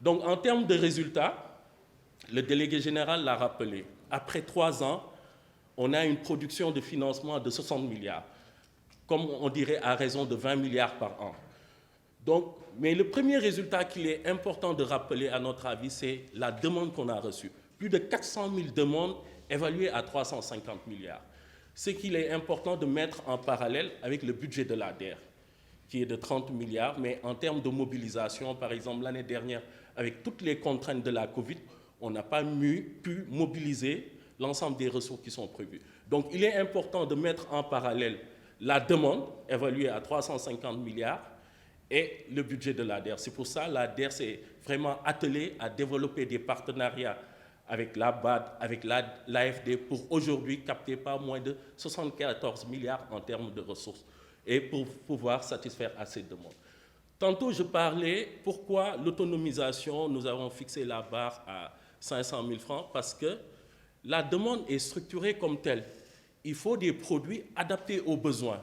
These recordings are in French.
Donc en termes de résultats, le délégué général l'a rappelé. Après 3 ans, on a une production de financement de 60 milliards, comme on dirait à raison de 20 milliards par an. Donc, mais le premier résultat qu'il est important de rappeler à notre avis, c'est la demande qu'on a reçue. Plus de 400 000 demandes évaluées à 350 milliards. Ce qu'il est important de mettre en parallèle avec le budget de l'ADER, qui est de 30 milliards, mais en termes de mobilisation, par exemple l'année dernière, avec toutes les contraintes de la Covid, on n'a pas pu mobiliser l'ensemble des ressources qui sont prévues. Donc il est important de mettre en parallèle la demande, évaluée à 350 milliards, et le budget de l'ADER. C'est pour ça que l'ADER s'est vraiment attelée à développer des partenariats avec la BAD, avec l'AFD, pour aujourd'hui capter pas moins de 74 milliards en termes de ressources et pour pouvoir satisfaire à ces demandes. Tantôt, je parlais pourquoi l'autonomisation, nous avons fixé la barre à 500 000 francs, parce que la demande est structurée comme telle. Il faut des produits adaptés aux besoins.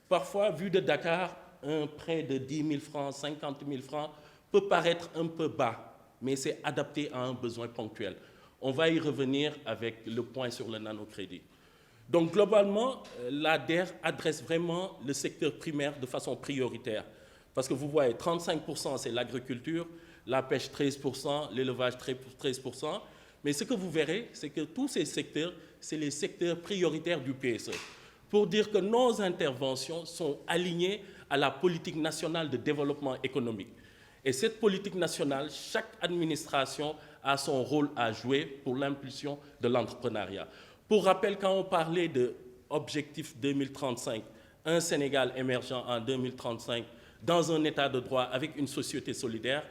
Parfois, vu de Dakar, un prêt de 10 000 francs, 50 000 francs peut paraître un peu bas, mais c'est adapté à un besoin ponctuel. On va y revenir avec le point sur le nanocrédit. Donc globalement, l'ADER adresse vraiment le secteur primaire de façon prioritaire. Parce que vous voyez, 35% c'est l'agriculture, la pêche 13%, l'élevage 13%. Mais ce que vous verrez, c'est que tous ces secteurs, c'est les secteurs prioritaires du PSE. Pour dire que nos interventions sont alignées à la politique nationale de développement économique. Et cette politique nationale, chaque administration a son rôle à jouer pour l'impulsion de l'entrepreneuriat. Pour rappel, quand on parlait de objectif 2035, un Sénégal émergent en 2035, dans un état de droit avec une société solidaire,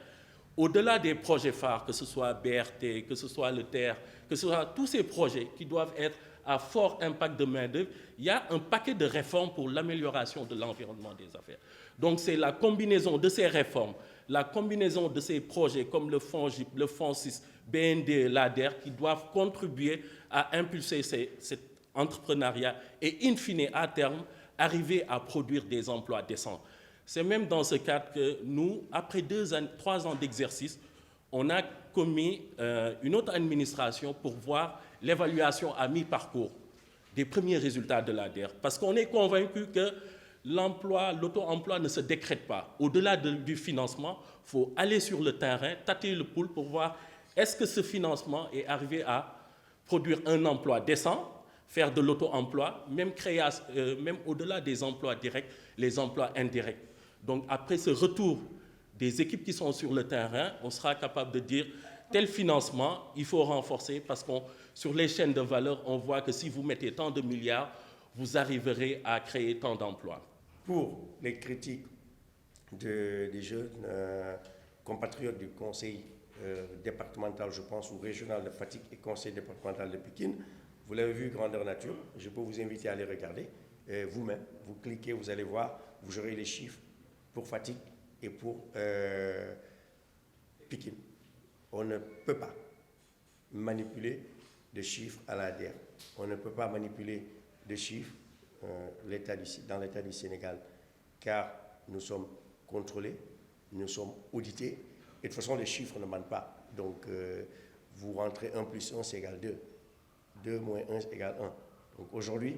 au-delà des projets phares, que ce soit BRT, que ce soit le TER, que ce soit tous ces projets qui doivent être à fort impact de main-d'œuvre, il y a un paquet de réformes pour l'amélioration de l'environnement des affaires. Donc c'est la combinaison de ces réformes, la combinaison de ces projets comme le FONGIP, le FONSIS, BND, l'ADER, qui doivent contribuer à impulser cet entrepreneuriat et, in fine, à terme, arriver à produire des emplois décents. C'est même dans ce cadre que nous, après 3 ans d'exercice, on a commis une autre administration pour voir l'évaluation à mi-parcours des premiers résultats de l'ADER. Parce qu'on est convaincu que l'auto-emploi ne se décrète pas. Au-delà du financement, il faut aller sur le terrain, tâter le pouls pour voir est-ce que ce financement est arrivé à produire un emploi décent, faire de l'auto-emploi, même au-delà des emplois directs, les emplois indirects. Donc après ce retour des équipes qui sont sur le terrain, on sera capable de dire tel financement, il faut renforcer parce que sur les chaînes de valeur, on voit que si vous mettez tant de milliards, vous arriverez à créer tant d'emplois. Pour les critiques des jeunes compatriotes du conseil départemental, je pense, ou régional de Fatick et conseil départemental de Pikine, vous l'avez vu, grandeur nature, je peux vous inviter à les regarder vous-même. Vous cliquez, vous allez voir, vous aurez les chiffres pour Fatick et pour Pikine. On ne peut pas manipuler de chiffres à l'ADER. On ne peut pas manipuler de chiffres dans l'État du Sénégal, car nous sommes contrôlés, nous sommes audités, et de toute façon, les chiffres ne mentent pas. Donc, vous rentrez 1 plus 1, c'est égal 2. 2 moins 1 égale 1. Donc, aujourd'hui,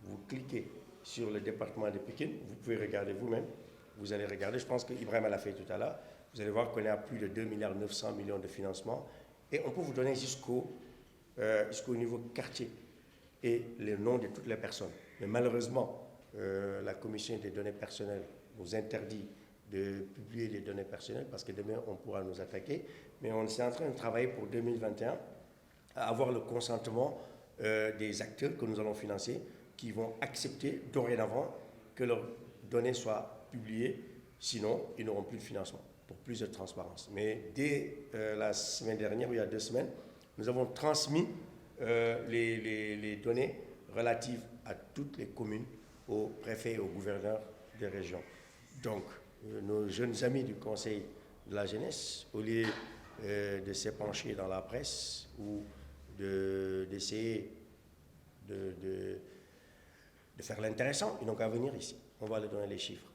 vous cliquez sur le département de Pikine, vous pouvez regarder vous-même, vous allez regarder, je pense qu'Ibrahim l'a fait tout à l'heure, vous allez voir qu'on est à plus de 2 milliards 900 millions de financement, et on peut vous donner jusqu'au niveau quartier et les noms de toutes les personnes. Mais malheureusement, la commission des données personnelles nous interdit de publier les données personnelles parce que demain, on pourra nous attaquer. Mais on est en train de travailler pour 2021 à avoir le consentement des acteurs que nous allons financer qui vont accepter dorénavant que leurs données soient publiées. Sinon, ils n'auront plus de financement pour plus de transparence. Mais dès la semaine dernière, ou il y a 2 semaines, nous avons transmis les données relatives à toutes les communes, aux préfets et aux gouverneurs des régions. Donc, nos jeunes amis du Conseil de la jeunesse, au lieu de s'épancher dans la presse ou d'essayer de faire l'intéressant, ils n'ont qu'à venir ici. On va leur donner les chiffres.